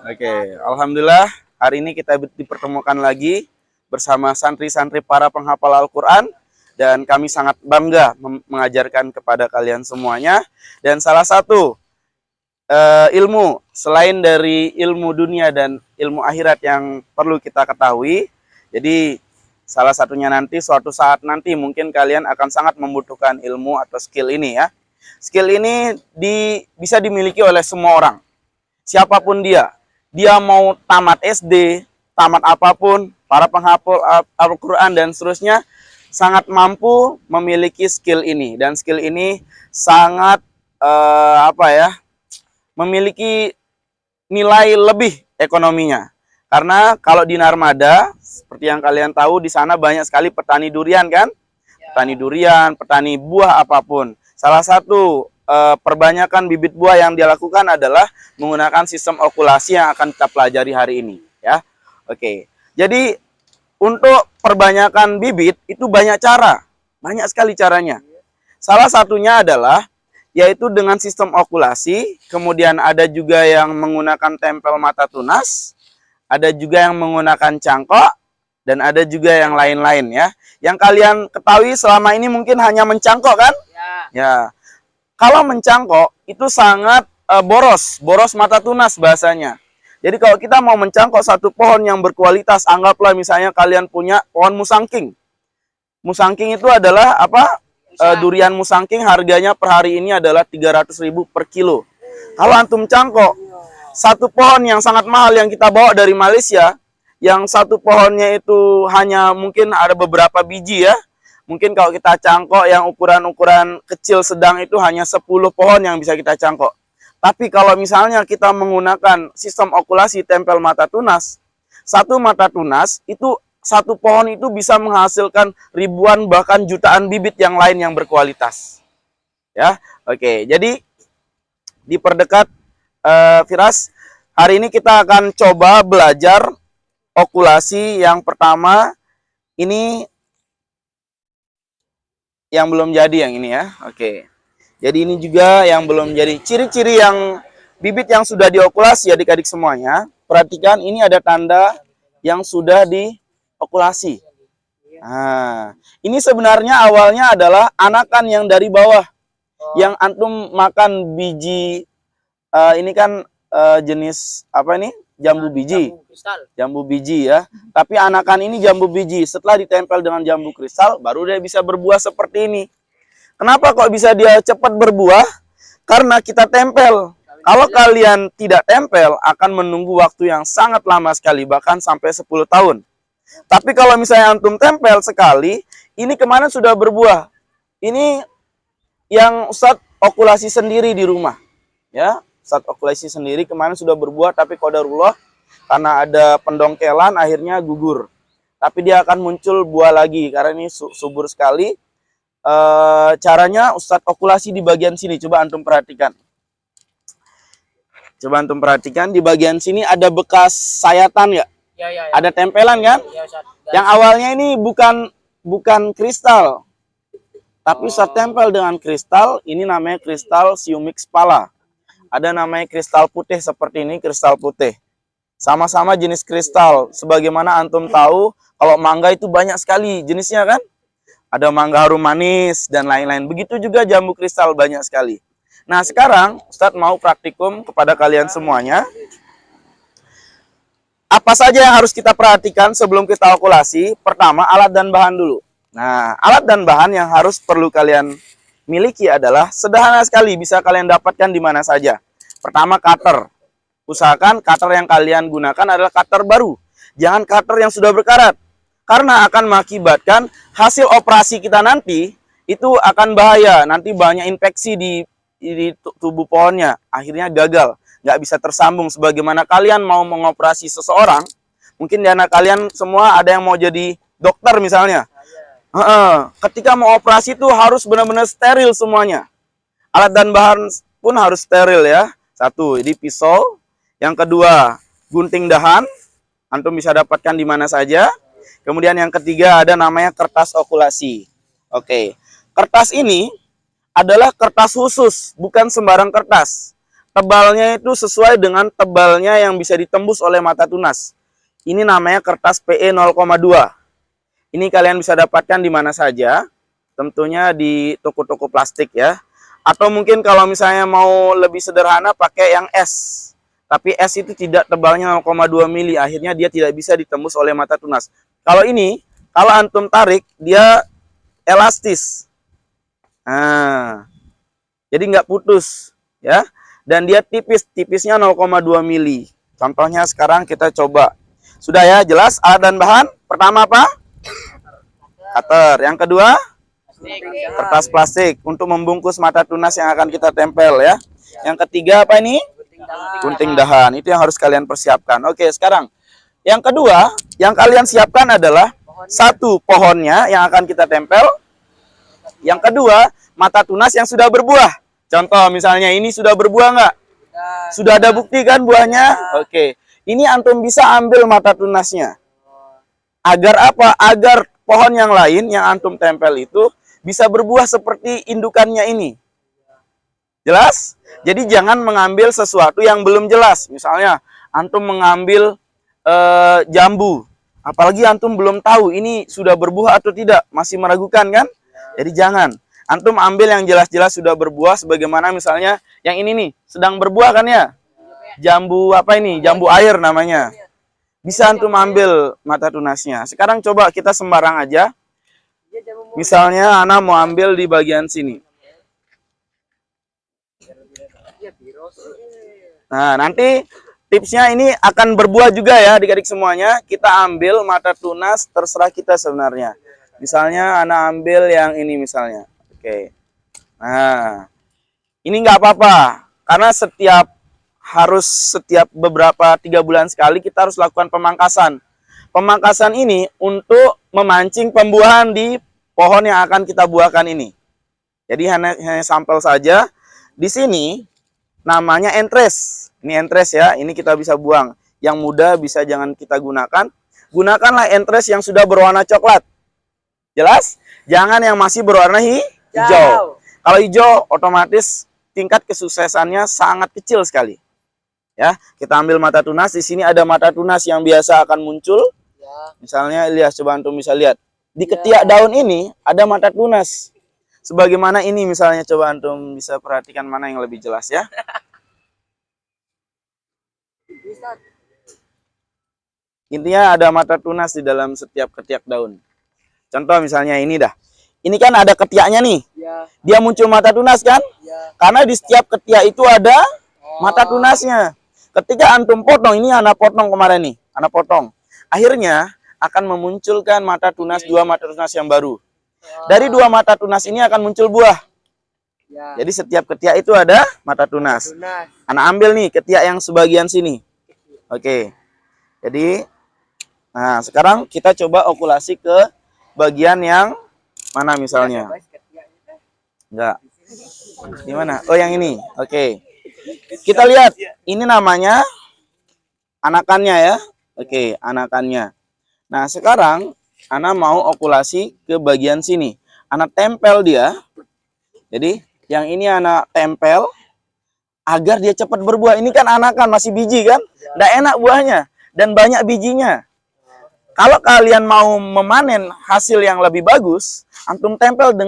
Oke, alhamdulillah hari ini kita dipertemukan lagi bersama santri-santri para penghafal Al-Quran dan kami sangat bangga mengajarkan kepada kalian semuanya. Dan salah satu ilmu selain dari ilmu dunia dan ilmu akhirat yang perlu kita ketahui, jadi salah satunya nanti suatu saat nanti mungkin kalian akan sangat membutuhkan ilmu atau skill ini ya. Skill ini bisa dimiliki oleh semua orang, siapapun dia. Dia mau tamat SD, tamat apapun, para penghafal Al-Quran dan seterusnya, sangat mampu memiliki skill ini. Dan skill ini sangat memiliki nilai lebih ekonominya. Karena kalau di Narmada, seperti yang kalian tahu, di sana banyak sekali petani durian kan? Petani durian, petani buah apapun. Salah satu perbanyakan bibit buah yang dia lakukan adalah menggunakan sistem okulasi yang akan kita pelajari hari ini ya. Oke. Jadi untuk perbanyakan bibit itu banyak cara. Banyak sekali caranya. Salah satunya adalah yaitu dengan sistem okulasi, kemudian ada juga yang menggunakan tempel mata tunas, ada juga yang menggunakan cangkok, dan ada juga yang lain-lain ya. Yang kalian ketahui selama ini mungkin hanya mencangkok kan? Ya. Kalau mencangkok itu sangat boros mata tunas bahasanya. Jadi kalau kita mau mencangkok satu pohon yang berkualitas, anggaplah misalnya kalian punya pohon musangking. Musangking itu adalah apa? Durian musangking harganya per hari ini adalah 300.000 per kilo. Kalau antum cangkok satu pohon yang sangat mahal yang kita bawa dari Malaysia, yang satu pohonnya itu hanya mungkin ada beberapa biji ya. Mungkin kalau kita cangkok yang ukuran-ukuran kecil sedang itu hanya 10 pohon yang bisa kita cangkok. Tapi kalau misalnya kita menggunakan sistem okulasi tempel mata tunas, satu mata tunas itu satu pohon itu bisa menghasilkan ribuan bahkan jutaan bibit yang lain yang berkualitas. Ya, oke. Jadi diperdekat Firas, hari ini kita akan coba belajar okulasi yang pertama. Ini yang belum jadi yang ini ya. Oke. Jadi ini juga yang belum jadi. Ciri-ciri yang bibit yang sudah diokulasi adik-adik semuanya. Perhatikan ini ada tanda yang sudah diokulasi. Nah, ini sebenarnya awalnya adalah anakan yang dari bawah. Yang antum makan biji ini kan jenis apa ini? Jambu biji. Jambu biji ya. Tapi anakan ini jambu biji. Setelah ditempel dengan jambu kristal, baru dia bisa berbuah seperti ini. Kenapa kok bisa dia cepat berbuah? Karena kita tempel. Kalau kalian tidak tempel, akan menunggu waktu yang sangat lama sekali. Bahkan sampai 10 tahun. Tapi kalau misalnya antum tempel sekali, ini kemarin sudah berbuah. Ini yang Ustadz okulasi sendiri di rumah. Ya. Saat okulasi sendiri kemarin sudah berbuah, tapi qadarullah karena ada pendongkelan akhirnya gugur. Tapi dia akan muncul buah lagi karena ini subur sekali. Caranya Ustadz okulasi di bagian sini, coba antum perhatikan. Coba antum perhatikan di bagian sini ada bekas sayatan ya? Ya. Ada tempelan kan? Ya, yang awalnya ini bukan kristal, tapi Ustadz tempel dengan kristal. Ini namanya kristal siumix pala. Ada namanya kristal putih seperti ini, kristal putih. Sama-sama jenis kristal. Sebagaimana antum tahu, kalau mangga itu banyak sekali jenisnya kan? Ada mangga harum manis dan lain-lain. Begitu juga jambu kristal banyak sekali. Nah sekarang Ustadz mau praktikum kepada kalian semuanya. Apa saja yang harus kita perhatikan sebelum kita okulasi? Pertama, alat dan bahan dulu. Nah, alat dan bahan yang harus perlu kalian miliki adalah sederhana sekali, bisa kalian dapatkan di mana saja. Pertama, cutter. Usahakan cutter yang kalian gunakan adalah cutter baru. Jangan cutter yang sudah berkarat. Karena akan mengakibatkan hasil operasi kita nanti itu akan bahaya. Nanti banyak infeksi di tubuh pohonnya. Akhirnya gagal. Nggak bisa tersambung. Sebagaimana kalian mau mengoperasi seseorang. Mungkin di anak kalian semua ada yang mau jadi dokter misalnya. Ketika mau operasi itu harus benar-benar steril semuanya. Alat dan bahan pun harus steril ya. Satu, ini pisau. Yang kedua, gunting dahan. Antum bisa dapatkan di mana saja. Kemudian yang ketiga ada namanya kertas okulasi. Oke. Kertas ini adalah kertas khusus, bukan sembarang kertas. tebalnya itu sesuai dengan tebalnya yang bisa ditembus oleh mata tunas. Ini namanya kertas PE 0,2. Ini kalian bisa dapatkan di mana saja, tentunya di toko-toko plastik ya. Atau mungkin kalau misalnya mau lebih sederhana pakai yang S. Tapi S itu tidak tebalnya 0,2 mili, akhirnya dia tidak bisa ditembus oleh mata tunas. Kalau ini, kalau antum tarik, dia elastis. Nah, jadi nggak putus ya. Dan dia tipis, tipisnya 0,2 mili. Contohnya sekarang kita coba. Sudah ya, jelas alat dan bahan. Pertama apa? Cutter. Yang kedua, kertas plastik untuk membungkus mata tunas yang akan kita tempel ya. Yang ketiga apa ini? Gunting dahan. Itu yang harus kalian persiapkan. Oke, sekarang yang kedua yang kalian siapkan adalah satu, pohonnya yang akan kita tempel. Yang kedua, mata tunas yang sudah berbuah. Contoh misalnya ini sudah berbuah nggak? Sudah ada bukti kan buahnya? Oke. Ini antum bisa ambil mata tunasnya. Agar apa? Agar pohon yang lain yang antum tempel itu bisa berbuah seperti indukannya ini. Jelas? Jadi jangan mengambil sesuatu yang belum jelas. Misalnya antum mengambil jambu. Apalagi antum belum tahu ini sudah berbuah atau tidak. Masih meragukan kan? Jadi jangan. Antum ambil yang jelas-jelas sudah berbuah. Sebagaimana misalnya yang ini nih. Sedang berbuah kan ya? Jambu apa ini? Jambu air namanya. Bisa antum ambil mata tunasnya. Sekarang coba kita sembarang aja. Misalnya Ana mau ambil di bagian sini. Nah, nanti tipsnya ini akan berbuah juga ya adik-adik semuanya. Kita ambil mata tunas terserah kita sebenarnya. Misalnya Ana ambil yang ini misalnya. Oke. Nah, ini nggak apa-apa. Karena setiap beberapa 3 bulan sekali kita harus lakukan pemangkasan. Pemangkasan ini untuk memancing pembuahan di pohon yang akan kita buahkan ini. Jadi hanya sampel saja. Di sini namanya entres. Ini entres ya, ini kita bisa buang. Yang muda bisa jangan kita gunakan. Gunakanlah entres yang sudah berwarna coklat. Jelas? Jangan yang masih berwarna hijau. Kalau hijau otomatis tingkat kesuksesannya sangat kecil sekali. Ya, kita ambil mata tunas. Di sini ada mata tunas yang biasa akan muncul. Misalnya, lihat, coba antum bisa lihat. Di ketiak daun ini ada mata tunas. Sebagaimana ini misalnya, coba antum bisa perhatikan mana yang lebih jelas ya. Intinya ada mata tunas di dalam setiap ketiak daun. Contoh misalnya ini dah. Ini kan ada ketiaknya nih. Dia muncul mata tunas kan? Karena di setiap ketiak itu ada mata tunasnya. Ketika antum potong, ini anak potong kemarin nih, anak potong. Akhirnya akan memunculkan mata tunas, 2 mata tunas yang baru. Dari 2 mata tunas ini akan muncul buah. Jadi setiap ketiak itu ada mata tunas. Anak ambil nih ketiak yang sebagian sini. Oke. Jadi, nah sekarang kita coba okulasi ke bagian yang mana misalnya? Enggak. Di mana? Oh yang ini. Oke. Kita lihat, ini namanya anakannya ya. Oke, anakannya. Nah, sekarang Ana mau okulasi ke bagian sini. Ana tempel dia. Jadi, yang ini Ana tempel agar dia cepat berbuah. Ini kan anakan, masih biji kan? Nggak enak buahnya dan banyak bijinya. Kalau kalian mau memanen hasil yang lebih bagus, antum tempel dengan